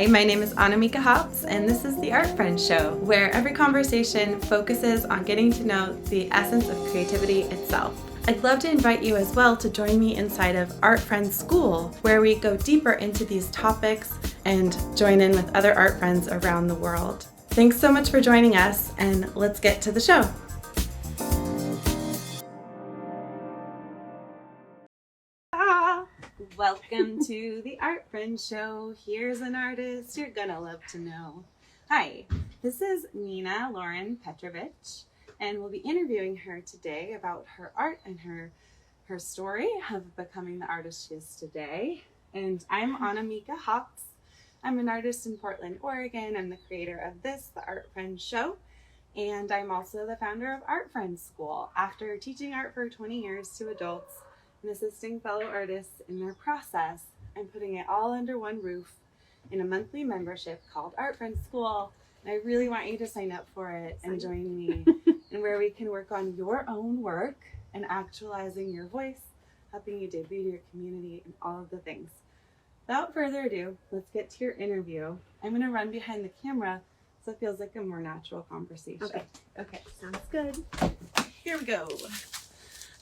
Hi, my name is Annamieka Hops, and this is the Art Friends Show, where every conversation focuses on getting to know the essence of creativity itself. I'd love to invite you as well to join me inside of Art Friends School, where we go deeper into these topics and join in with other art friends around the world. Thanks so much for joining us, and let's get to the show. Welcome to the Art Friends Show. Here's an artist you're gonna love to know. Hi, this is Nina Lauren Petrovich, and we'll be interviewing her today about her art and her story of becoming the artist she is today. And I'm Annamieka Hops. I'm an artist in Portland, Oregon. I'm the creator of this, the Art Friends Show, and I'm also the founder of Art Friends School. After teaching art for 20 years to adults and assisting fellow artists in their process, I'm putting it all under one roof in a monthly membership called Art Friends School. And I really want you to sign up for it and join me, and where we can work on your own work and actualizing your voice, helping you debut to your community, and all of the things. Without further ado, let's get to your interview. I'm going to run behind the camera so it feels like a more natural conversation. Okay, sounds good. Here we go.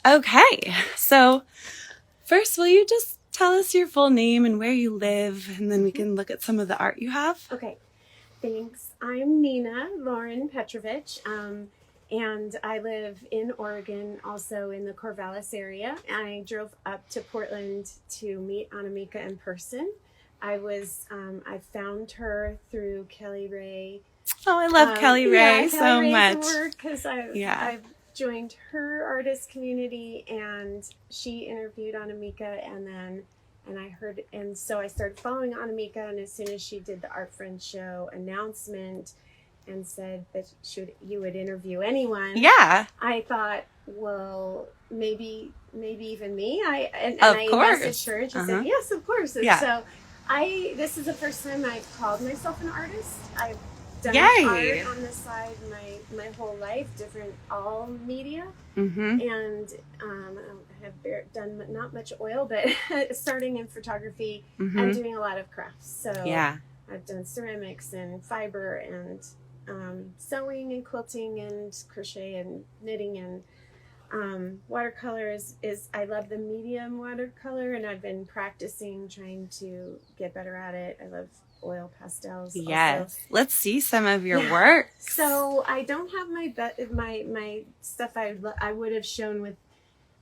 Okay, so first, will you just tell us your full name and where you live, and then we can look at some of the art you have? Okay, thanks. I'm Nina Lauren Petrovich, and I live in Oregon, also in the Corvallis area. I drove up to Portland to meet Annamieka in person. I found her through Kelly Ray. Oh, I love Kelly Ray so much. Because I've joined her artist community, and she interviewed Annamieka, and so I started following Annamieka, and as soon as she did the Art Friends Show announcement and said that you would interview anyone, I thought, well, maybe even me. I messaged her, and she said yes, of course. And so this is the first time I've called myself an artist. I've done art on the side my whole life, different all media, and I have done not much oil, but starting in photography and doing a lot of crafts. So I've done ceramics and fiber and sewing and quilting and crochet and knitting and watercolor is I love the medium watercolor, and I've been practicing, trying to get better at it. I love oil pastels. Yes, also. Let's see some of your work. So I don't have my stuff. I would have shown with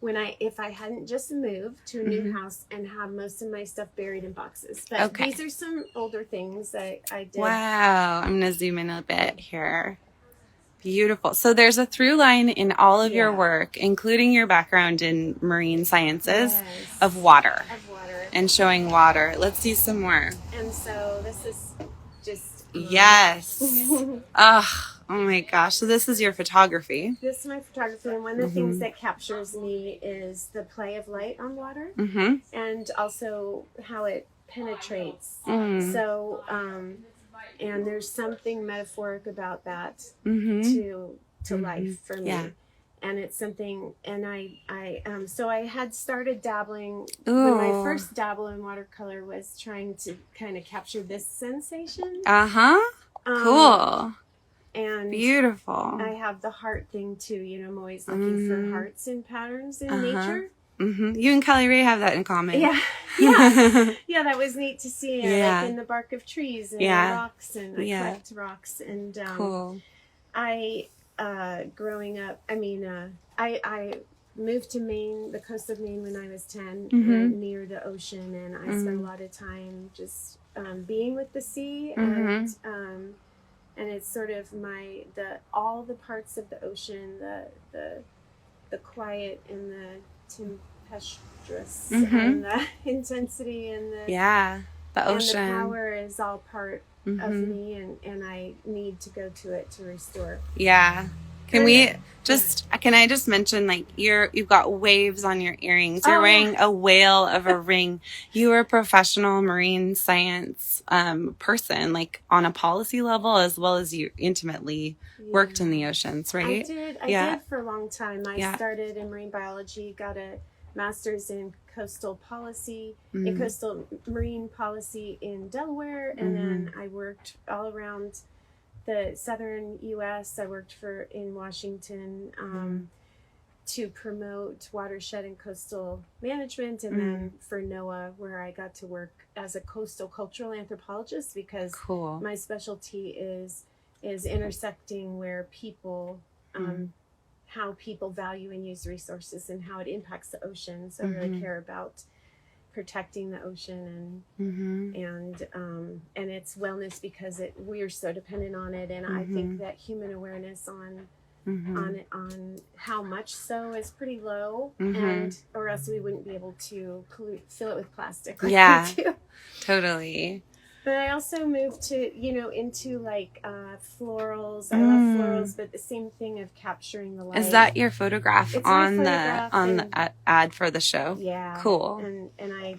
if I hadn't just moved to a new house and have most of my stuff buried in boxes. But these are some older things that I did. Wow, I'm gonna zoom in a bit here. Beautiful. So there's a through line in all of your work, including your background in marine sciences, of water. And showing water. Let's see some more. And so this is just... Yes. Oh my gosh. So this is your photography. This is my photography, and one of the things that captures me is the play of light on water, and also how it penetrates. So, and there's something metaphoric about that to life for me. And it's something, and so I had started dabbling. When my first dabble in watercolor was trying to kind of capture this sensation. Cool. And beautiful. I have the heart thing too. I'm always looking for hearts and patterns in nature. You and Kelly Ray have that in common. Yeah, that was neat to see. Like in the bark of trees and rocks, and I collect rocks. And cool. Growing up, I moved to Maine, the coast of Maine, when I was 10, near the ocean, and I spent a lot of time just being with the sea, and it's sort of all the parts of the ocean, the quiet and the tempestuous and the intensity and the ocean and the power is all part of me, and I need to go to it to restore. Can I just mention, like, you've got waves on your earrings. You're wearing a whale of a ring. You are a professional marine science person, like on a policy level, as well as you intimately worked in the oceans, right? I did for a long time. I started in marine biology, got a master's in coastal policy, in coastal marine policy in Delaware, and then I worked all around the southern U.S. I worked in Washington to promote watershed and coastal management, and then for NOAA, where I got to work as a coastal cultural anthropologist, because my specialty is intersecting where people, how people value and use resources and how it impacts the ocean. So I really care about protecting the ocean and its wellness, because we're so dependent on it, and I think that human awareness on how much so is pretty low, and or else we wouldn't be able to fill it with plastic like we do. Totally. But I also moved to into like florals. I love florals, but the same thing of capturing the light. Is that your photograph It's on my photograph the ad for the show? Yeah. Cool. And I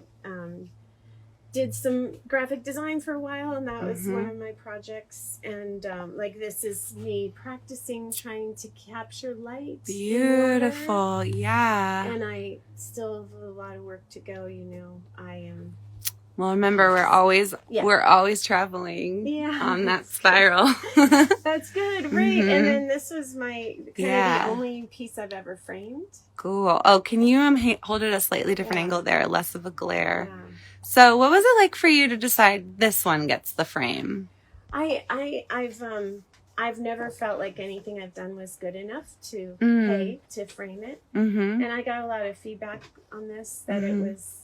did some graphic design for a while, and that was one of my projects. And like, this is me practicing trying to capture light. Beautiful. Yeah. And I still have a lot of work to go. I am. Well, remember, we're always traveling on that spiral. That's good, right? And then this was my the only piece I've ever framed. Cool. Oh, can you hold it a slightly different angle there, less of a glare? Yeah. So, what was it like for you to decide this one gets the frame? I've never felt like anything I've done was good enough to pay to frame it, and I got a lot of feedback on this that it was.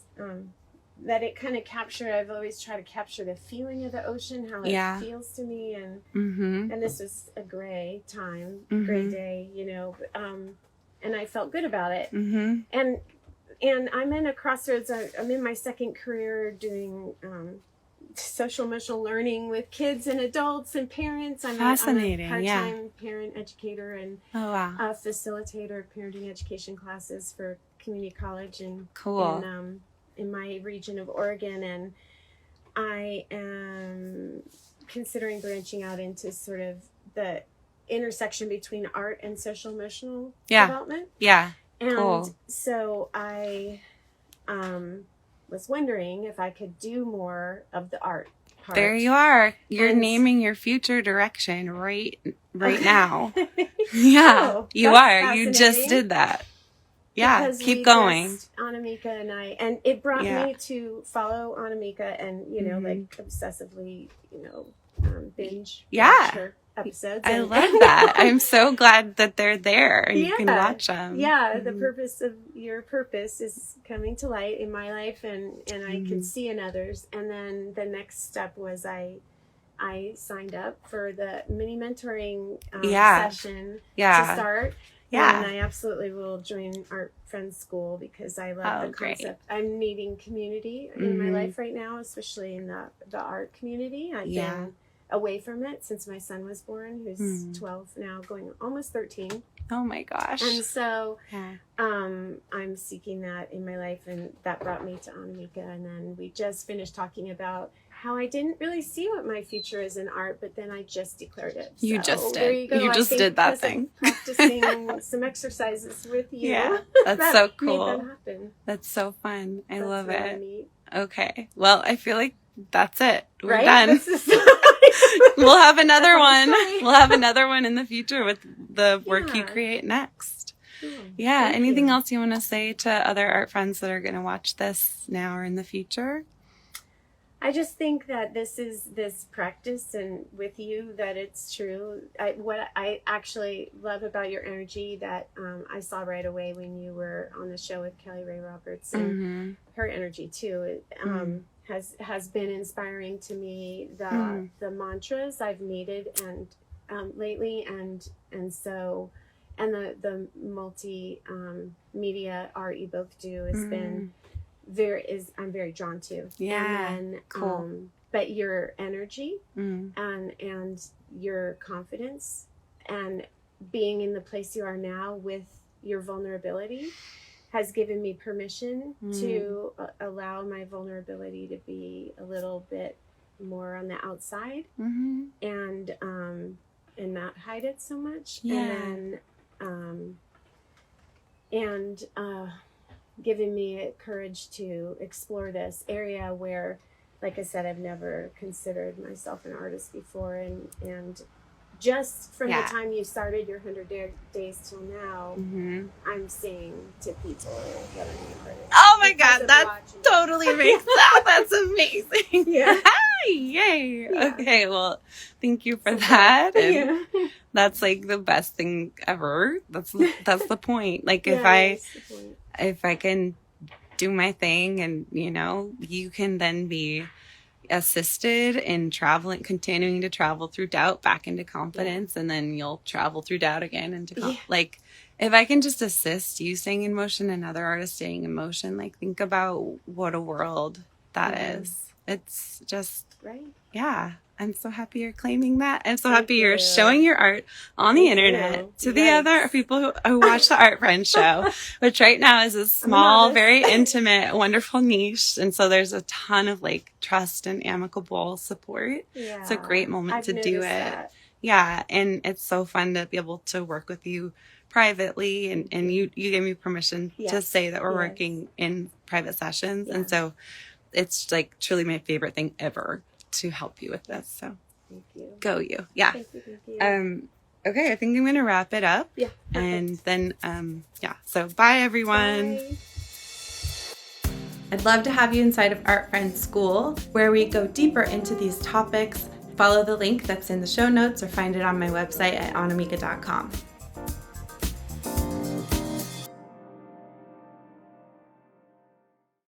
That it kind of captured. I've always tried to capture the feeling of the ocean, how it feels to me, and and this was a gray day, and I felt good about it. And I'm in a crossroads. I'm in my second career doing social emotional learning with kids and adults and parents. I'm a part-time parent educator and a facilitator of parenting education classes for community college and in my region of Oregon, and I am considering branching out into sort of the intersection between art and social emotional development. Yeah. And so I was wondering if I could do more of the art part. There you are. You're naming your future direction right now. You are. You just did that. Yeah, because keep going. Annamieka and it brought me to follow Annamieka and, like obsessively, binge watch her episodes. I love that. I'm so glad that they're there and you can watch them. Yeah, the purpose of your purpose is coming to light in my life and I can see in others. And then the next step was I signed up for the mini mentoring session to start. Yeah. And I absolutely will join Art Friends School because I love the concept. I'm needing community in my life right now, especially in the art community. I've been away from it since my son was born, who's 12 now, going almost 13. Oh my gosh. And so I'm seeking that in my life, and that brought me to Annamieka. And then we just finished talking about how I didn't really see what my future is in art, but then I just declared it. You just did. There you go. You just did that thing. Practicing some exercises with you. Yeah, that's so cool. Made that happen. That's so fun. I love really it. Neat. Okay. Well, I feel like that's it. We're done. We'll have another one. We'll have another one in the future with the work you create next. Cool. Yeah. Anything else you want to say to other art friends that are going to watch this now or in the future? I just think that this practice and with you that it's true. What I actually love about your energy that I saw right away when you were on the show with Kelly Ray Roberts and her energy too has been inspiring to me. The mantras I've needed and lately and so the multi media art you both do has been. I'm very drawn to. Yeah. And then, cool. But your energy and your confidence and being in the place you are now with your vulnerability has given me permission to allow my vulnerability to be a little bit more on the outside and not hide it so much. Yeah. And given me courage to explore this area where, like I said, I've never considered myself an artist before. And just from the time you started your 100 days till now, I'm saying to people that I'm an artist. Oh my God, that totally makes sense. That's amazing. Yeah. Yay. Yeah. Okay, well, thank you for that. And that's like the best thing ever. That's the point. Like if I can do my thing and, you know, you can then be assisted in traveling, continuing to travel through doubt back into confidence, and then you'll travel through doubt again into like if I can just assist you staying in motion and other artists staying in motion, like think about what a world that is. It's just I'm so happy you're claiming that. I'm so happy you're showing your art on the internet to the other people who watch the Art Friends show, which right now is a small, very intimate, wonderful niche. And so there's a ton of like trust and amicable support. Yeah. It's a great moment to do it. That. Yeah. And it's so fun to be able to work with you privately. And you gave me permission to say that we're working in private sessions. Yeah. And so it's like truly my favorite thing ever to help you with this. So thank you. Go you. Yeah. Thank you. Okay, I think I'm going to wrap it up. Yeah. Perfect. And then, so bye everyone. Bye. I'd love to have you inside of Art Friends School, where we go deeper into these topics. Follow the link that's in the show notes or find it on my website at annamieka.com.